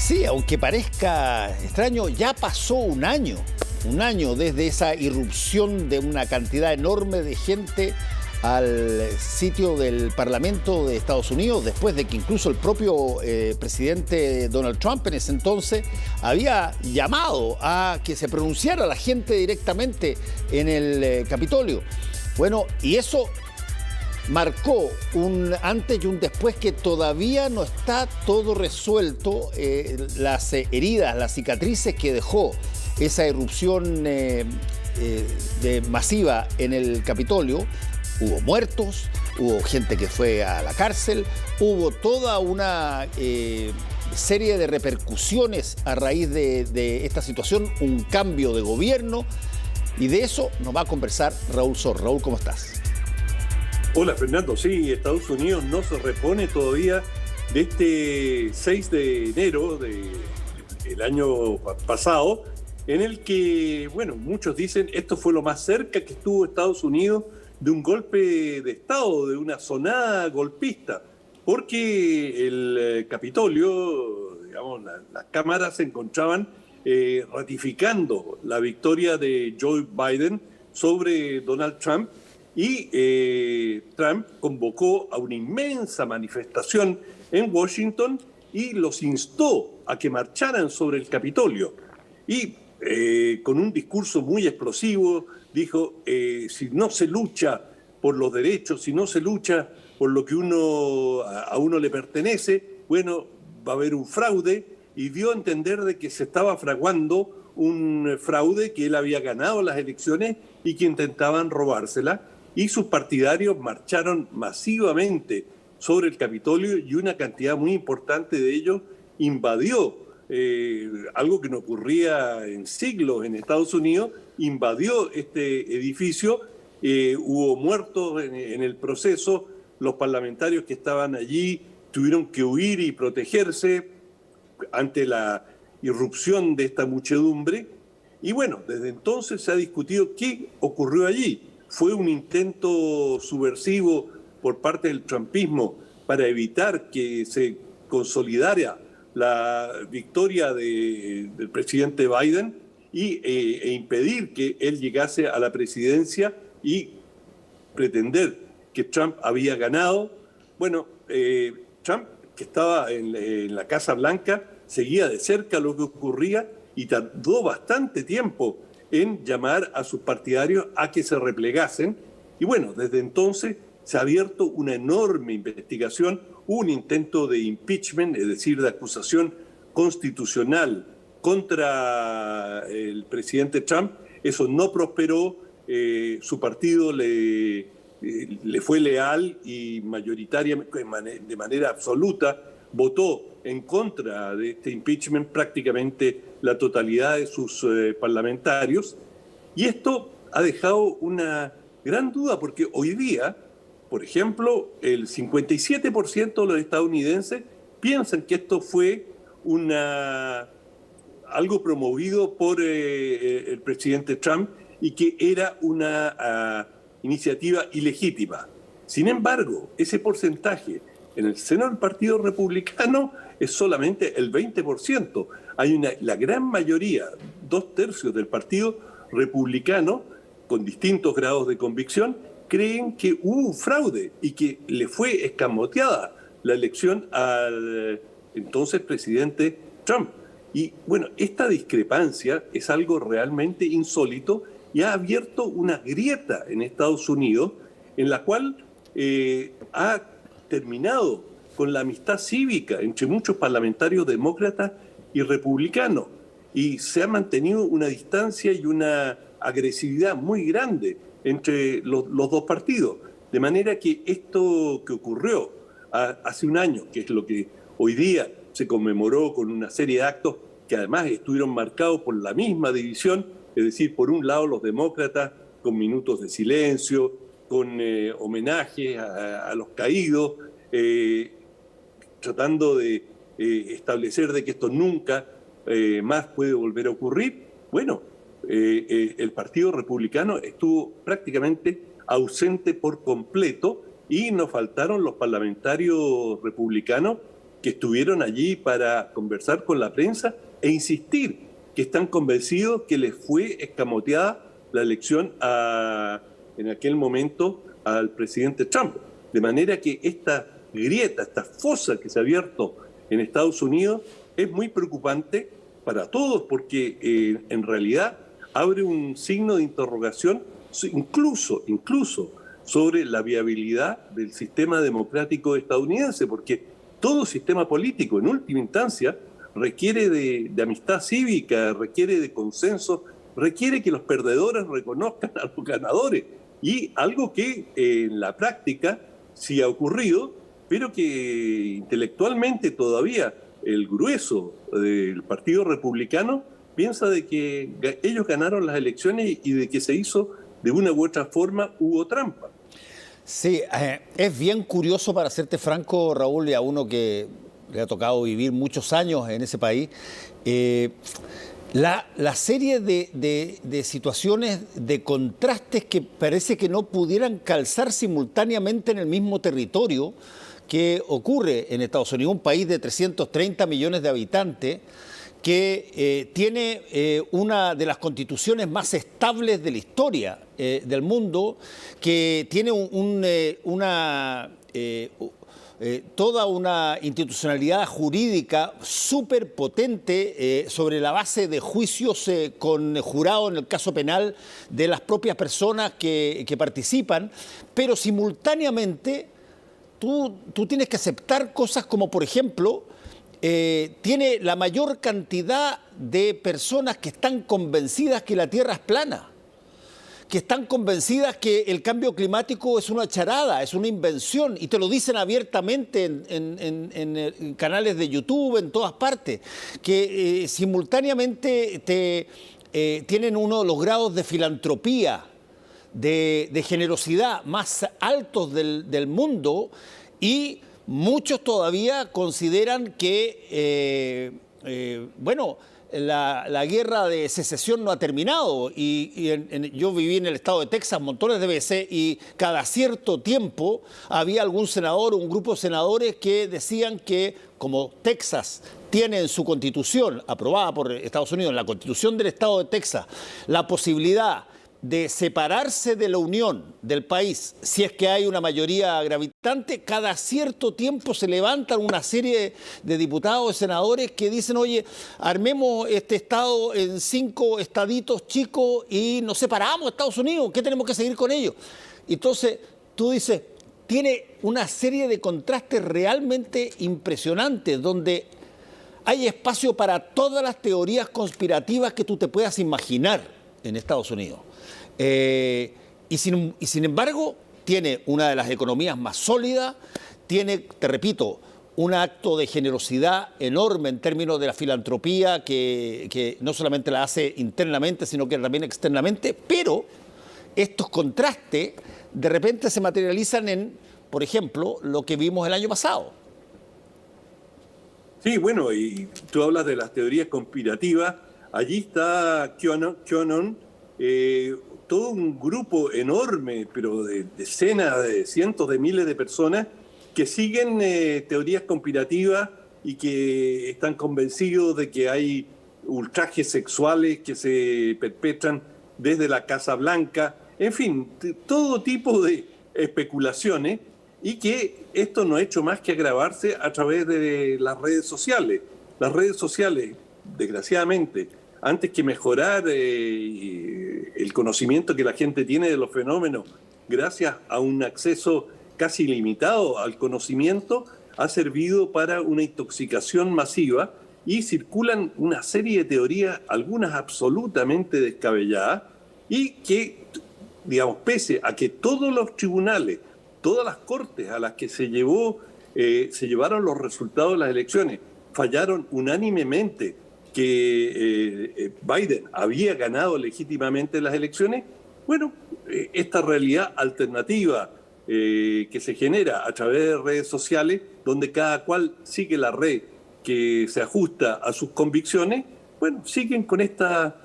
Sí, aunque parezca extraño, ya pasó un año desde esa irrupción de una cantidad enorme de gente al sitio del Parlamento de Estados Unidos, después de que incluso el propio presidente Donald Trump en ese entonces había llamado a que se pronunciara la gente directamente en el Capitolio. Bueno, y eso marcó un antes y un después que todavía no está todo resuelto. Las heridas, las cicatrices que dejó esa irrupción masiva en el Capitolio. Hubo muertos, hubo gente que fue a la cárcel, hubo toda una serie de repercusiones a raíz de esta situación, un cambio de gobierno, y de eso nos va a conversar Raúl Sor. Raúl, ¿cómo estás? Hola Fernando, sí, Estados Unidos no se repone todavía de este 6 de enero del año pasado, en el que, bueno, muchos dicen esto fue lo más cerca que estuvo Estados Unidos de un golpe de Estado, de una sonada golpista, porque el Capitolio, digamos, las cámaras se encontraban ratificando la victoria de Joe Biden sobre Donald Trump, y Trump convocó a una inmensa manifestación en Washington y los instó a que marcharan sobre el Capitolio. Y con un discurso muy explosivo dijo, si no se lucha por los derechos, si no se lucha por lo que a uno le pertenece, bueno, va a haber un fraude, y dio a entender de que se estaba fraguando un fraude, que él había ganado las elecciones y que intentaban robársela. Y sus partidarios marcharon masivamente sobre el Capitolio y una cantidad muy importante de ellos invadió, algo que no ocurría en siglos en Estados Unidos, invadió este edificio. Hubo muertos en el proceso, los parlamentarios que estaban allí tuvieron que huir y protegerse ante la irrupción de esta muchedumbre. Y bueno, desde entonces se ha discutido qué ocurrió allí. ¿Fue un intento subversivo por parte del trumpismo para evitar que se consolidara la victoria del presidente Biden e impedir que él llegase a la presidencia y pretender que Trump había ganado? Bueno, Trump, que estaba en la Casa Blanca, seguía de cerca lo que ocurría y tardó bastante tiempo en llamar a sus partidarios a que se replegasen. Y bueno, desde entonces se ha abierto una enorme investigación, un intento de impeachment, es decir, de acusación constitucional contra el presidente Trump. Eso no prosperó, su partido le fue leal y mayoritariamente, de manera absoluta, votó en contra de este impeachment prácticamente la totalidad de sus parlamentarios. Y esto ha dejado una gran duda, porque hoy día, por ejemplo, el 57% de los estadounidenses piensan que esto fue algo promovido por el presidente Trump y que era una iniciativa ilegítima. Sin embargo, ese porcentaje en el seno del Partido Republicano es solamente el 20%. La gran mayoría, 2/3 del Partido Republicano, con distintos grados de convicción, creen que hubo un fraude y que le fue escamoteada la elección al entonces presidente Trump. Y bueno, esta discrepancia es algo realmente insólito y ha abierto una grieta en Estados Unidos, en la cual ha terminado con la amistad cívica entre muchos parlamentarios demócratas y republicanos, y se ha mantenido una distancia y una agresividad muy grande entre los dos partidos, de manera que esto que ocurrió hace un año, que es lo que hoy día se conmemoró con una serie de actos que además estuvieron marcados por la misma división, es decir, por un lado los demócratas con minutos de silencio, con homenajes a los caídos, tratando de establecer de que esto nunca más puede volver a ocurrir. Bueno, el Partido Republicano estuvo prácticamente ausente por completo y nos faltaron los parlamentarios republicanos que estuvieron allí para conversar con la prensa e insistir que están convencidos que les fue escamoteada la elección en aquel momento al presidente Trump. De manera que esta grieta, esta fosa que se ha abierto en Estados Unidos es muy preocupante para todos porque en realidad abre un signo de interrogación incluso sobre la viabilidad del sistema democrático estadounidense, porque todo sistema político, en última instancia, requiere de amistad cívica, requiere de consenso, requiere que los perdedores reconozcan a los ganadores. Y algo que en la práctica sí ha ocurrido, pero que intelectualmente todavía el grueso del Partido Republicano piensa de que ellos ganaron las elecciones y de que se hizo de una u otra forma, hubo trampa. Sí, es bien curioso, para serte franco, Raúl, y a uno que le ha tocado vivir muchos años en ese país, la serie de situaciones, de contrastes que parece que no pudieran calzar simultáneamente en el mismo territorio que ocurre en Estados Unidos, un país de 330 millones de habitantes, que tiene una de las constituciones más estables de la historia del mundo, que tiene toda una institucionalidad jurídica súper potente sobre la base de juicios con jurado en el caso penal de las propias personas que participan, pero simultáneamente tú tienes que aceptar cosas como, por ejemplo, tiene la mayor cantidad de personas que están convencidas que la Tierra es plana, que están convencidas que el cambio climático es una charada, es una invención, y te lo dicen abiertamente en canales de YouTube, en todas partes, que simultáneamente tienen uno de los grados de filantropía, de generosidad más altos del mundo, y muchos todavía consideran que, la guerra de secesión no ha terminado. Yo viví en el estado de Texas montones de veces y cada cierto tiempo había algún senador o un grupo de senadores que decían que, como Texas tiene en su constitución, aprobada por Estados Unidos, en la constitución del estado de Texas, la posibilidad de separarse de la unión del país, si es que hay una mayoría gravitante, cada cierto tiempo se levantan una serie de diputados y senadores que dicen, oye, armemos este estado en 5 estaditos chicos y nos separamos de Estados Unidos, ¿qué tenemos que seguir con ellos? Entonces, tú dices, tiene una serie de contrastes realmente impresionantes, donde hay espacio para todas las teorías conspirativas que tú te puedas imaginar en Estados Unidos. Y sin embargo, tiene una de las economías más sólidas, tiene, te repito, un acto de generosidad enorme en términos de la filantropía que no solamente la hace internamente, sino que también externamente, pero estos contrastes de repente se materializan en, por ejemplo, lo que vimos el año pasado. Sí, bueno, y tú hablas de las teorías conspirativas. Allí está QAnon, todo un grupo enorme, pero de decenas, de cientos de miles de personas que siguen teorías conspirativas y que están convencidos de que hay ultrajes sexuales que se perpetran desde la Casa Blanca, en fin, todo tipo de especulaciones, y que esto no ha hecho más que agravarse a través de las redes sociales. Las redes sociales, desgraciadamente, antes que mejorar el conocimiento que la gente tiene de los fenómenos, gracias a un acceso casi ilimitado al conocimiento, ha servido para una intoxicación masiva y circulan una serie de teorías, algunas absolutamente descabelladas, y que, digamos, pese a que todos los tribunales, todas las cortes a las que se llevaron los resultados de las elecciones, fallaron unánimemente que Biden había ganado legítimamente las elecciones, bueno, esta realidad alternativa que se genera a través de redes sociales, donde cada cual sigue la red que se ajusta a sus convicciones, bueno, siguen con esta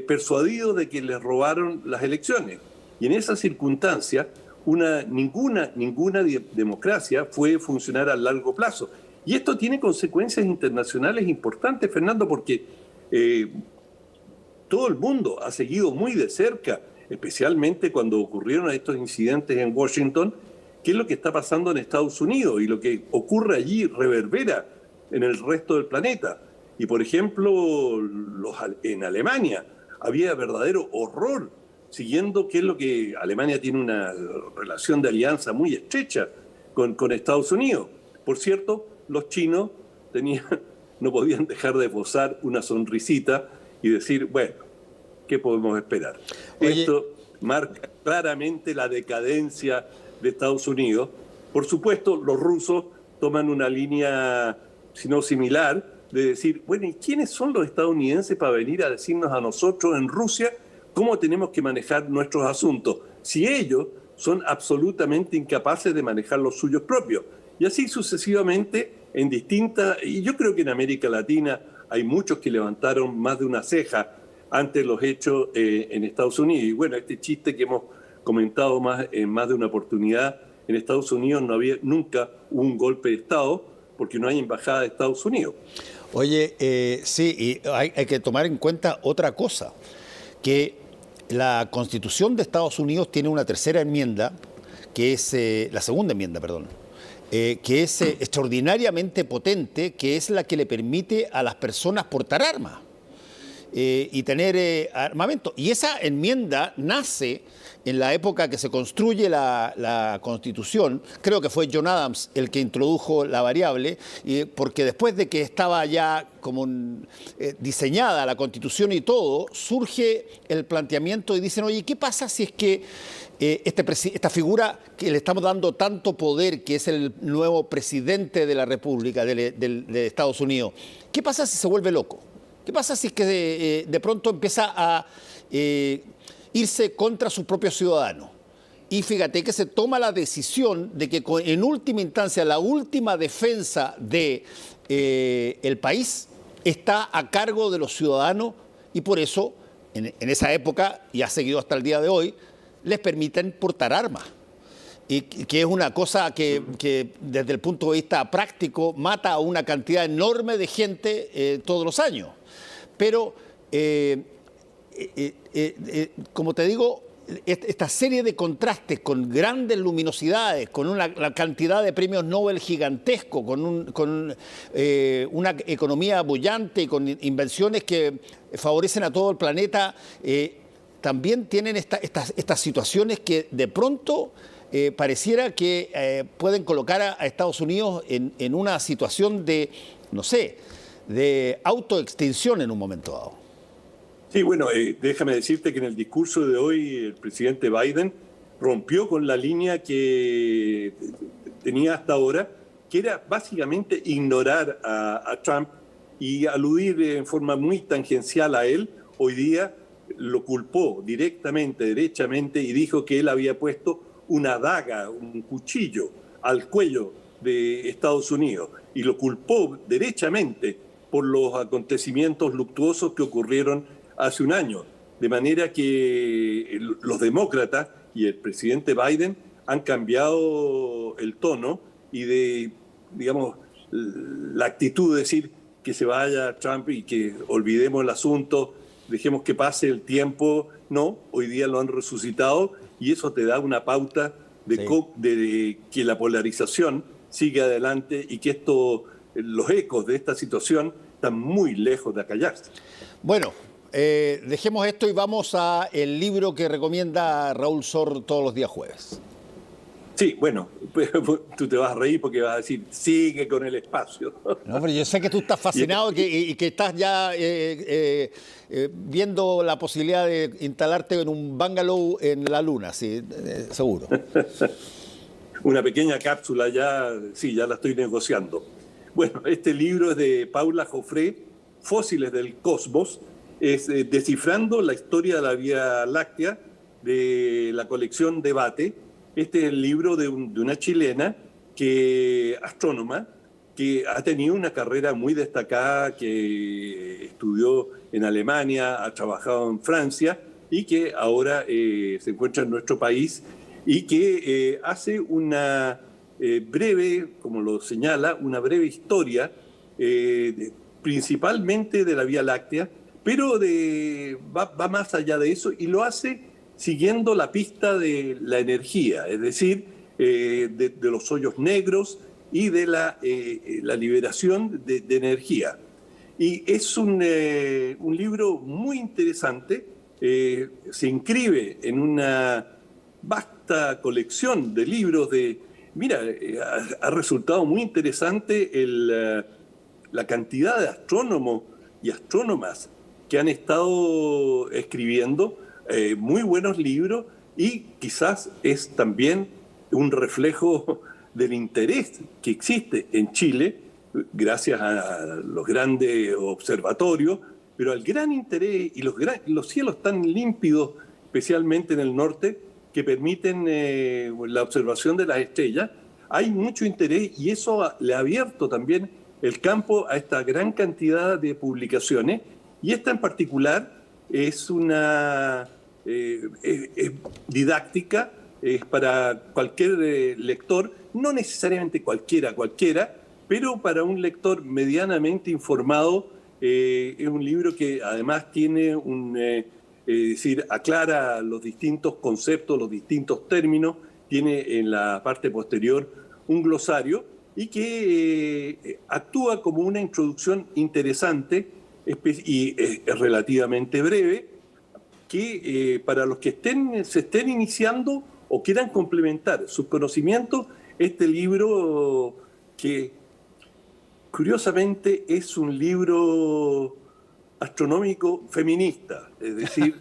persuadidos de que les robaron las elecciones. Y en esa circunstancia, ninguna democracia puede funcionar a largo plazo. Y esto tiene consecuencias internacionales importantes, Fernando, porque todo el mundo ha seguido muy de cerca, especialmente cuando ocurrieron estos incidentes en Washington, qué es lo que está pasando en Estados Unidos, y lo que ocurre allí reverbera en el resto del planeta. Y por ejemplo, en Alemania había verdadero horror, siguiendo qué es lo que Alemania tiene una relación de alianza muy estrecha con Estados Unidos. Por cierto, los chinos no podían dejar de esbozar una sonrisita y decir, bueno, ¿qué podemos esperar? Oye, esto marca claramente la decadencia de Estados Unidos. Por supuesto, los rusos toman una línea, si no similar, de decir, bueno, ¿y quiénes son los estadounidenses para venir a decirnos a nosotros en Rusia cómo tenemos que manejar nuestros asuntos, si ellos son absolutamente incapaces de manejar los suyos propios? Y así sucesivamente en distintas, y yo creo que en América Latina hay muchos que levantaron más de una ceja ante los hechos en Estados Unidos. Y bueno, este chiste que hemos comentado en más de una oportunidad, en Estados Unidos no había nunca un golpe de Estado porque no hay embajada de Estados Unidos. Oye, sí, y hay que tomar en cuenta otra cosa, que la Constitución de Estados Unidos tiene una tercera enmienda, que es la segunda enmienda, perdón, que es extraordinariamente potente, que es la que le permite a las personas portar armas y tener armamento. Y esa enmienda nace en la época que se construye la Constitución. Creo que fue John Adams el que introdujo la variable, porque después de que estaba ya como diseñada la Constitución y todo, surge el planteamiento y dicen, oye, ¿qué pasa si es que esta figura que le estamos dando tanto poder, que es el nuevo presidente de la República de Estados Unidos, qué pasa si se vuelve loco? ¿Qué pasa si es que de pronto empieza a irse contra sus propios ciudadanos? Y fíjate que se toma la decisión de que en última instancia la última defensa de el país está a cargo de los ciudadanos, y por eso en esa época, y ha seguido hasta el día de hoy, les permiten portar armas. Y que es una cosa que desde el punto de vista práctico mata a una cantidad enorme de gente todos los años. Pero, como te digo, esta serie de contrastes con grandes luminosidades, con la cantidad de premios Nobel gigantesco, con una economía bullante y con invenciones que favorecen a todo el planeta, también tienen estas situaciones que de pronto pareciera que pueden colocar a Estados Unidos en una situación de, no sé, de autoextinción en un momento dado. Sí, bueno, déjame decirte que en el discurso de hoy el presidente Biden rompió con la línea que tenía hasta ahora, que era básicamente ignorar a Trump y aludir en forma muy tangencial a él. Hoy día lo culpó directamente, derechamente, y dijo que él había puesto una daga, un cuchillo al cuello de Estados Unidos, y lo culpó derechamente por los acontecimientos luctuosos que ocurrieron hace un año. De manera que los demócratas y el presidente Biden han cambiado el tono y digamos, la actitud de decir que se vaya Trump y que olvidemos el asunto, dejemos que pase el tiempo. No, hoy día lo han resucitado, y eso te da una pauta de que la polarización sigue adelante y que los ecos de esta situación están muy lejos de acallarse. Bueno, dejemos esto y vamos a el libro que recomienda Raúl Sor todos los días jueves. Sí, bueno, tú te vas a reír porque vas a decir, sigue con el espacio. No, pero yo sé que tú estás fascinado y que estás ya viendo la posibilidad de instalarte en un bungalow en la luna, sí, seguro. Una pequeña cápsula ya, sí, ya la estoy negociando. Bueno, este libro es de Paula Joffre, Fósiles del Cosmos, es descifrando la historia de la Vía Láctea, de la colección Debate. Este es el libro de una chilena astrónoma, que ha tenido una carrera muy destacada, que estudió en Alemania, ha trabajado en Francia y que ahora se encuentra en nuestro país, y que hace una breve, como lo señala, una breve historia, principalmente de la Vía Láctea, pero va más allá de eso y lo hace siguiendo la pista de la energía, es decir, de los hoyos negros y de la liberación de energía. Y es un libro muy interesante, se inscribe en una vasta colección de libros ha resultado muy interesante la cantidad de astrónomos y astrónomas que han estado escribiendo muy buenos libros, y quizás es también un reflejo del interés que existe en Chile, gracias a los grandes observatorios, pero al gran interés y los cielos tan límpidos, especialmente en el norte, que permiten la observación de las estrellas, hay mucho interés, y eso le ha abierto también el campo a esta gran cantidad de publicaciones, y esta en particular es una didáctica, es para cualquier lector, no necesariamente cualquiera, pero para un lector medianamente informado. Es un libro que además tiene aclara los distintos conceptos, los distintos términos, tiene en la parte posterior un glosario, y que actúa como una introducción interesante y es relativamente breve, que para los que se estén iniciando o quieran complementar sus conocimientos, este libro, que curiosamente es un libro astronómico feminista, es decir,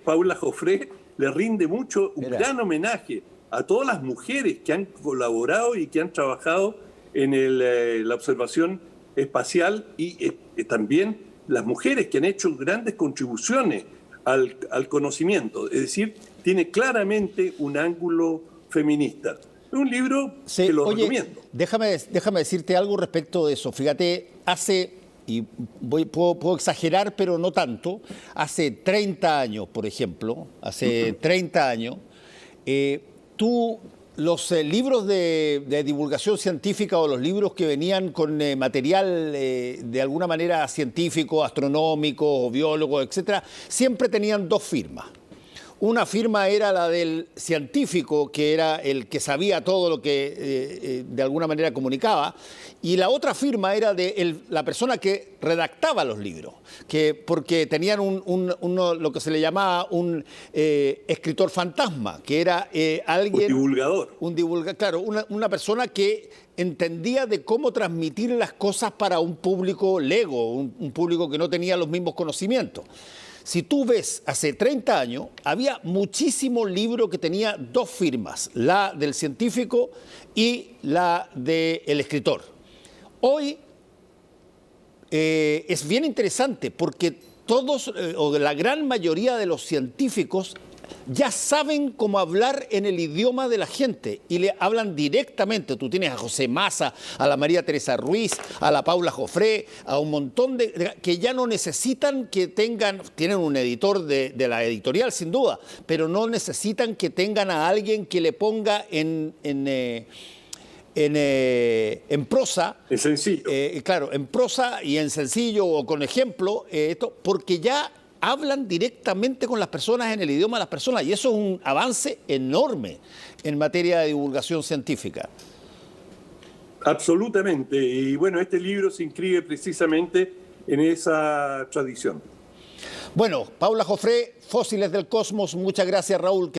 Paula Joffre le rinde mucho, un gran homenaje a todas las mujeres que han colaborado y que han trabajado en la observación espacial, y también las mujeres que han hecho grandes contribuciones al conocimiento, es decir, tiene claramente un ángulo feminista. Es un libro que lo recomiendo. Déjame decirte algo respecto de eso. Fíjate, puedo exagerar, pero no tanto, hace 30 años, por ejemplo, los libros de divulgación científica, o los libros que venían con material de alguna manera científico, astronómico, o biólogo, etcétera, siempre tenían dos firmas. Una firma era la del científico, que era el que sabía todo lo que de alguna manera comunicaba, y la otra firma era de la persona que redactaba los libros, porque tenían lo que se le llamaba un escritor fantasma, que era alguien... Un divulgador. Claro, una persona que entendía de cómo transmitir las cosas para un público lego, un público que no tenía los mismos conocimientos. Si tú ves, hace 30 años, había muchísimo libro que tenía dos firmas, la del científico y la del escritor. Hoy es bien interesante, porque todos, o la gran mayoría de los científicos, ya saben cómo hablar en el idioma de la gente y le hablan directamente. Tú tienes a José Massa, a la María Teresa Ruiz, a la Paula Joffre, a un montón que ya no necesitan que tienen un editor de la editorial sin duda, pero no necesitan que tengan a alguien que le ponga en prosa. En sencillo. Claro, en prosa y en sencillo o con ejemplo, porque ya hablan directamente con las personas en el idioma de las personas, y eso es un avance enorme en materia de divulgación científica. Absolutamente, y bueno, este libro se inscribe precisamente en esa tradición. Bueno, Paula Joffre, Fósiles del Cosmos, muchas gracias, Raúl.